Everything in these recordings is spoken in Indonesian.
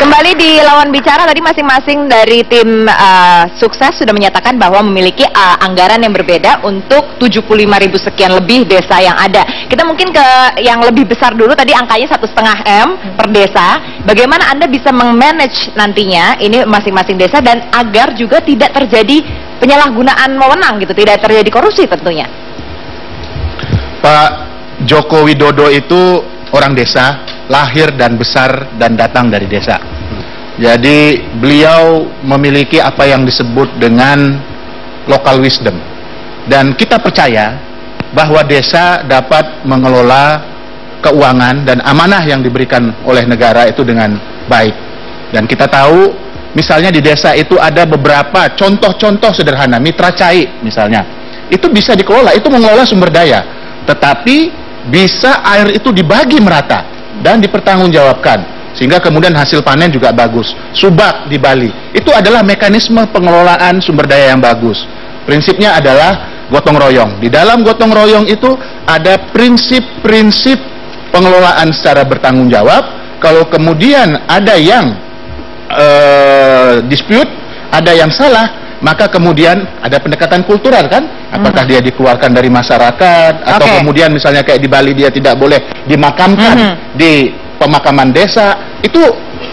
Kembali di lawan bicara, tadi masing-masing dari tim sukses sudah menyatakan bahwa memiliki anggaran yang berbeda untuk 75.000 sekian lebih desa yang ada. Kita mungkin ke yang lebih besar dulu, tadi angkanya 1,5 M per desa. Bagaimana Anda bisa meng-manage nantinya ini masing-masing desa dan agar juga tidak terjadi penyalahgunaan wewenang gitu, tidak terjadi korupsi tentunya. Pak Joko Widodo itu orang desa, lahir dan besar dan datang dari desa. Jadi beliau memiliki apa yang disebut dengan local wisdom. Dan kita percaya bahwa desa dapat mengelola keuangan dan amanah yang diberikan oleh negara itu dengan baik. Dan kita tahu misalnya di desa itu ada beberapa contoh-contoh sederhana, mitra cai misalnya. Itu bisa dikelola, itu mengelola sumber daya. Tetapi bisa air itu dibagi merata dan dipertanggungjawabkan sehingga kemudian hasil panen juga bagus. Subak di Bali itu adalah mekanisme pengelolaan sumber daya yang bagus. Prinsipnya adalah gotong royong. Di dalam gotong royong itu ada prinsip-prinsip pengelolaan secara bertanggung jawab. Kalau kemudian ada yang dispute, ada yang salah, maka kemudian ada pendekatan kultural kan, apakah dia dikeluarkan dari masyarakat atau kemudian misalnya kayak di Bali dia tidak boleh dimakamkan di pemakaman desa, itu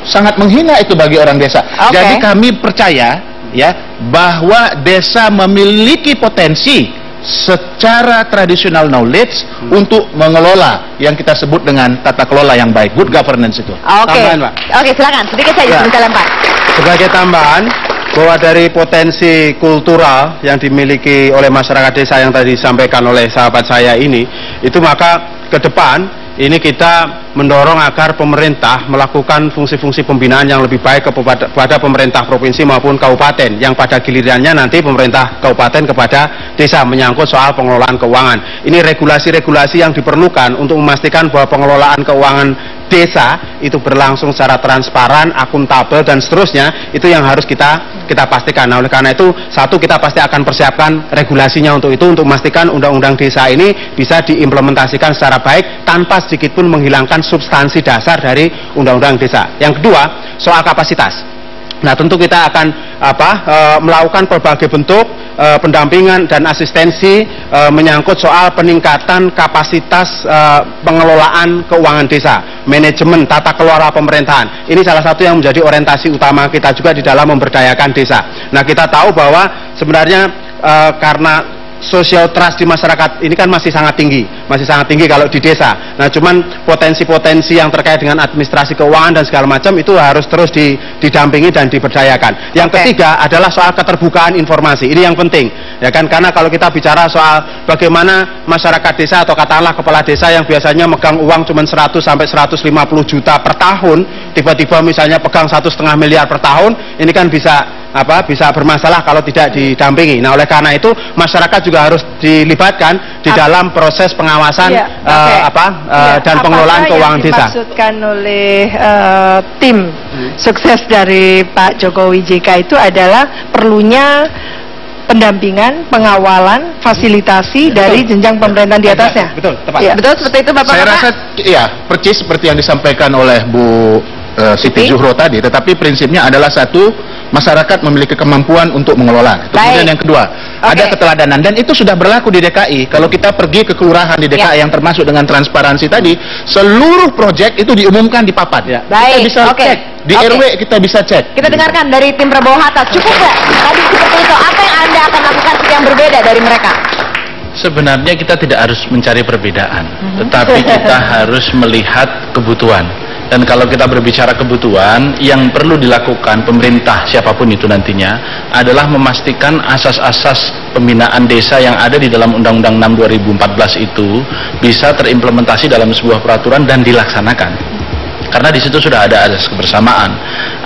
sangat menghina itu bagi orang desa. Jadi kami percaya ya bahwa desa memiliki potensi secara traditional knowledge untuk mengelola yang kita sebut dengan tata kelola yang baik, good governance itu. Oke, silakan sedikit saja bisa lempar. Sebagai tambahan, bahwa dari potensi kultural yang dimiliki oleh masyarakat desa yang tadi disampaikan oleh sahabat saya ini, itu maka ke depan ini kita mendorong agar pemerintah melakukan fungsi-fungsi pembinaan yang lebih baik kepada pemerintah provinsi maupun kabupaten, yang pada gilirannya nanti pemerintah kabupaten kepada desa menyangkut soal pengelolaan keuangan. Ini regulasi-regulasi yang diperlukan untuk memastikan bahwa pengelolaan keuangan desa itu berlangsung secara transparan, akuntabel dan seterusnya, itu yang harus kita pastikan. Nah, oleh karena itu, satu, kita pasti akan persiapkan regulasinya untuk itu, untuk memastikan undang-undang desa ini bisa diimplementasikan secara baik tanpa sedikit pun menghilangkan substansi dasar dari undang-undang desa. Yang kedua, soal kapasitas. Nah, tentu kita akan melakukan berbagai bentuk pendampingan dan asistensi menyangkut soal peningkatan kapasitas pengelolaan keuangan desa, manajemen tata kelola pemerintahan. Ini salah satu yang menjadi orientasi utama kita juga di dalam memberdayakan desa. Nah, kita tahu bahwa sebenarnya karena social trust di masyarakat ini kan masih sangat tinggi kalau di desa. Nah, cuman potensi-potensi yang terkait dengan administrasi keuangan dan segala macam itu harus terus didampingi dan diberdayakan. Yang ketiga adalah soal keterbukaan informasi. Ini yang penting, ya kan? Karena kalau kita bicara soal bagaimana masyarakat desa atau katakanlah kepala desa yang biasanya megang uang cuma 100 sampai 150 juta per tahun, tiba-tiba misalnya pegang 1,5 miliar per tahun, ini kan bisa bermasalah kalau tidak didampingi. Nah, oleh karena itu masyarakat juga harus dilibatkan di dalam proses pengawasan dan pengelolaan keuangan desa. Apa yang dimaksudkan oleh tim sukses dari Pak Jokowi JK itu adalah perlunya pendampingan, pengawalan, fasilitasi dari jenjang pemerintahan di atasnya. Betul, tepat. Ya, betul seperti itu Bapak. Saya rasa ya persis seperti yang disampaikan oleh Bu Siti Zuhro tadi, tetapi prinsipnya adalah satu, masyarakat memiliki kemampuan untuk mengelola. Kemudian yang kedua, ada keteladanan, dan itu sudah berlaku di DKI. Kalau kita pergi ke kelurahan di DKI yang termasuk dengan transparansi tadi, seluruh proyek itu diumumkan di papan. Kita bisa cek di RW, kita bisa cek. Kita dengarkan dari tim Prabowo Hatta, cukup nggak? Tadi seperti itu, apa yang Anda akan lakukan yang berbeda dari mereka? Sebenarnya kita tidak harus mencari perbedaan, tetapi kita harus melihat kebutuhan. Dan kalau kita berbicara kebutuhan, yang perlu dilakukan pemerintah siapapun itu nantinya adalah memastikan asas-asas pembinaan desa yang ada di dalam Undang-Undang 6 2014 itu bisa terimplementasi dalam sebuah peraturan dan dilaksanakan. Karena di situ sudah ada asas kebersamaan,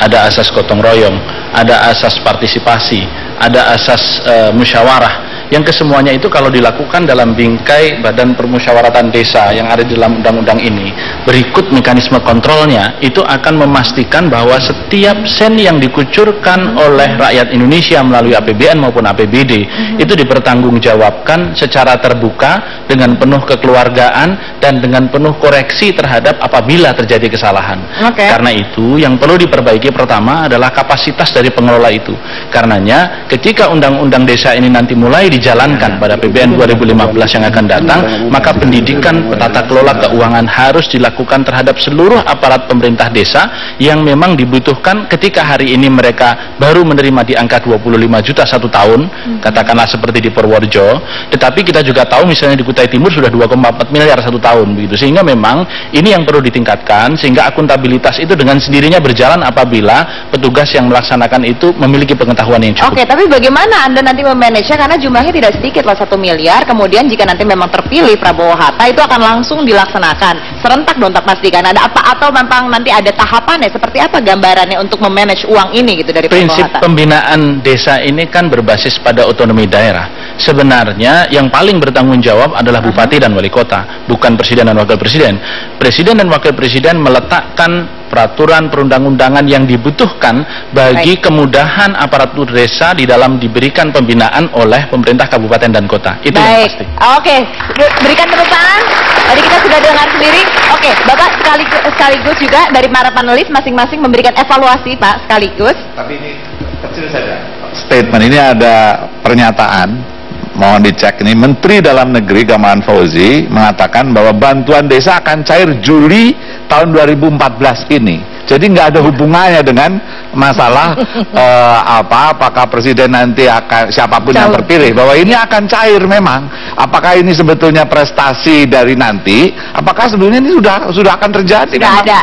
ada asas gotong royong, ada asas partisipasi, ada asas musyawarah. yang kesemuanya itu kalau dilakukan dalam bingkai Badan Permusyawaratan Desa yang ada di dalam undang-undang ini, berikut mekanisme kontrolnya, itu akan memastikan bahwa setiap sen yang dikucurkan oleh rakyat Indonesia melalui APBN maupun APBD itu dipertanggungjawabkan secara terbuka dengan penuh kekeluargaan dan dengan penuh koreksi terhadap apabila terjadi kesalahan. Karena itu yang perlu diperbaiki pertama adalah kapasitas dari pengelola itu. Karenanya ketika undang-undang desa ini nanti mulai dijalankan pada APBN 2015 yang akan datang, maka pendidikan tata kelola keuangan harus dilakukan terhadap seluruh aparat pemerintah desa yang memang dibutuhkan ketika hari ini mereka baru menerima di angka 25 juta satu tahun, katakanlah seperti di Purworejo, tetapi kita juga tahu misalnya di Kutai Timur sudah 2,4 miliar satu tahun begitu, sehingga memang ini yang perlu ditingkatkan sehingga akuntabilitas itu dengan sendirinya berjalan apabila petugas yang melaksanakan itu memiliki pengetahuan yang cukup. Oke, tapi bagaimana Anda nanti memanage-nya, karena jumlahnya tidak sedikit lah, 1 miliar, kemudian jika nanti memang terpilih Prabowo Hatta itu akan langsung dilaksanakan serentak dong, tak pastikan ada apa, atau memang nanti ada tahapannya, seperti apa gambarannya untuk memanage uang ini gitu dari Prabowo Prinsip Hatta? pembinaan desa ini kan berbasis pada otonomi daerah. Sebenarnya yang paling bertanggung jawab adalah bupati dan wali kota, bukan presiden dan wakil presiden. Presiden dan wakil presiden meletakkan peraturan perundang-undangan yang dibutuhkan bagi kemudahan aparatur desa di dalam diberikan pembinaan oleh pemerintah kabupaten dan kota. Itu yang pasti. Oke, berikan tepuk tangan. Tadi kita sudah dengar sendiri. Oke, Bapak sekaligus juga dari para panelis masing-masing memberikan evaluasi, Pak, sekaligus. Tapi ini kecil saja. Statement ini ada pernyataan, mohon dicek ini, Menteri Dalam Negeri Gamawan Fauzi mengatakan bahwa bantuan desa akan cair Juli tahun 2014 ini. Jadi nggak ada hubungannya dengan masalah apakah presiden nanti akan siapapun yang terpilih, bahwa ini akan cair memang. Apakah ini sebetulnya prestasi dari nanti? Apakah sebetulnya ini sudah akan terjadi? Sudah ada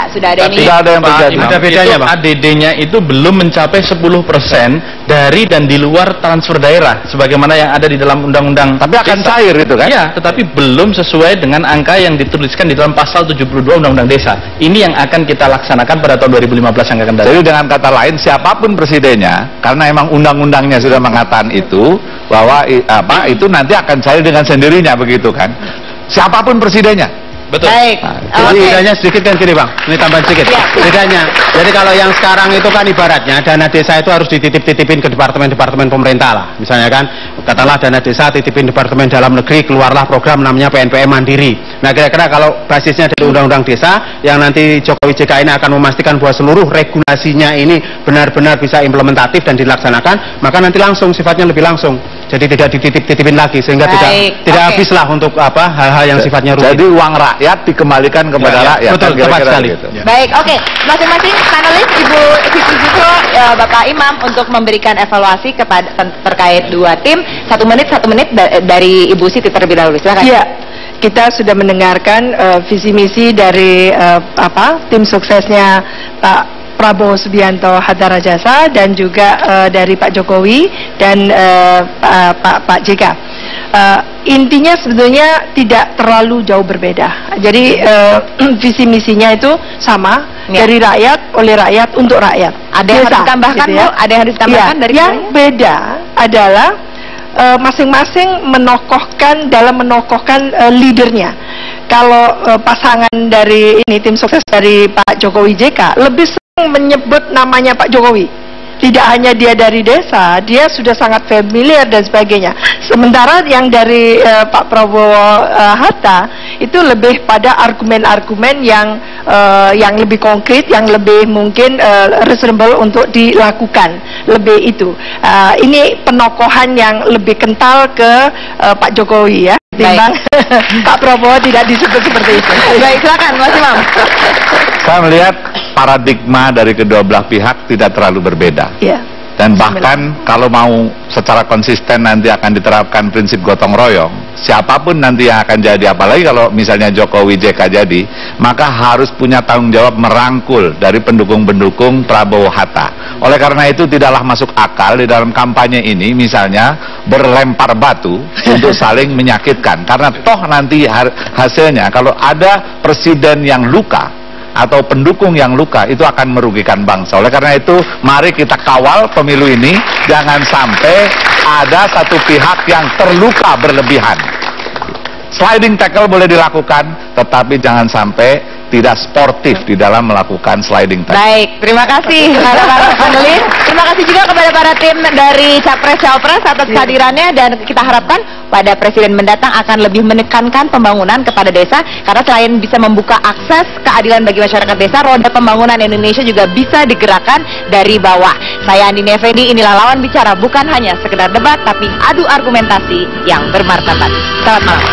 ini. Sudah ada yang terjadi. Ada bedanya, Pak. ADD-nya itu belum mencapai 10% dari dan di luar transfer daerah sebagaimana yang ada di dalam undang-undang. Tapi akan cair itu kan? Iya, tetapi belum sesuai dengan angka yang dituliskan di dalam pasal 72 Undang-Undang Desa. Ini yang akan kita laksanakan pada tahun 2015 yang akan datang. Jadi dengan kata lain, siapapun presidennya, karena emang undang-undangnya sudah mengatakan itu, bahwa itu nanti akan cair dengan sendirinya, begitu kan? Siapapun presidennya. Betul. Baik. Jadi bedanya sedikit kan gini Bang, ini tambahan sedikit. Bedanya, jadi kalau yang sekarang itu kan ibaratnya dana desa itu harus dititip-titipin ke departemen-departemen pemerintah lah. Misalnya kan, katakanlah dana desa titipin departemen dalam negeri, keluarlah program namanya PNPM Mandiri. Nah kira-kira kalau basisnya dari undang-undang desa, yang nanti Jokowi JK ini akan memastikan bahwa seluruh regulasinya ini benar-benar bisa implementatif dan dilaksanakan, maka nanti langsung, sifatnya lebih langsung. Jadi tidak dititip-titipin lagi, sehingga tidak habislah untuk hal-hal yang sifatnya rumit. Jadi uang rakyat dikembalikan kepada rakyat. Betul, tepat sekali. Gitu. Baik, oke. Masing-masing panelis, Ibu Siti Juso, Bapak Imam, untuk memberikan evaluasi kepada terkait dua tim. 1 menit dari Ibu Siti terlebih dahulu. Silakan. Iya, kita sudah mendengarkan visi misi dari tim suksesnya Pak Prabowo Subianto Hatta Rajasa dan juga dari Pak Jokowi dan Pak JK. Intinya sebetulnya tidak terlalu jauh berbeda. Jadi visi misinya itu sama, dari rakyat, oleh rakyat, untuk rakyat. Ada yang harus ditambahkan, gitu ya? Bu? Ada yang harus ditambahkan dari yang beda adalah masing-masing menokohkan leadernya. Kalau pasangan dari ini, tim sukses dari Pak Jokowi JK lebih sering menyebut namanya Pak Jokowi. Tidak hanya dia dari desa, dia sudah sangat familiar dan sebagainya. Sementara yang dari Pak Prabowo Hatta itu lebih pada argumen-argumen yang lebih konkret, yang lebih mungkin reasonable untuk dilakukan. Lebih itu. Ini penokohan yang lebih kental ke Pak Jokowi ya. Timbang Pak Prabowo tidak disebut seperti itu. Baik, silakan Mas Imam. Saya melihat paradigma dari kedua belah pihak tidak terlalu berbeda. Ya. Dan bahkan kalau mau secara konsisten nanti akan diterapkan prinsip gotong royong, siapapun nanti yang akan jadi, apalagi kalau misalnya Jokowi JK jadi, maka harus punya tanggung jawab merangkul dari pendukung-pendukung Prabowo Hatta. Oleh karena itu tidaklah masuk akal di dalam kampanye ini misalnya berlempar batu untuk saling menyakitkan, karena toh nanti hasilnya kalau ada presiden yang luka atau pendukung yang luka, itu akan merugikan bangsa. Oleh karena itu mari kita kawal pemilu ini, jangan sampai ada satu pihak yang terluka berlebihan. Sliding tackle boleh dilakukan, tetapi jangan sampai tidak sportif di dalam melakukan sliding tackle. Baik, terima kasih para panelis. Terima kasih juga kepada para tim dari Capres-Cawapres atas kehadirannya, dan kita harapkan pada presiden mendatang akan lebih menekankan pembangunan kepada desa, karena selain bisa membuka akses keadilan bagi masyarakat desa, roda pembangunan Indonesia juga bisa digerakkan dari bawah. Saya Andini Effendi, inilah Lawan Bicara, bukan hanya sekedar debat, tapi adu argumentasi yang bermartabat. Selamat malam.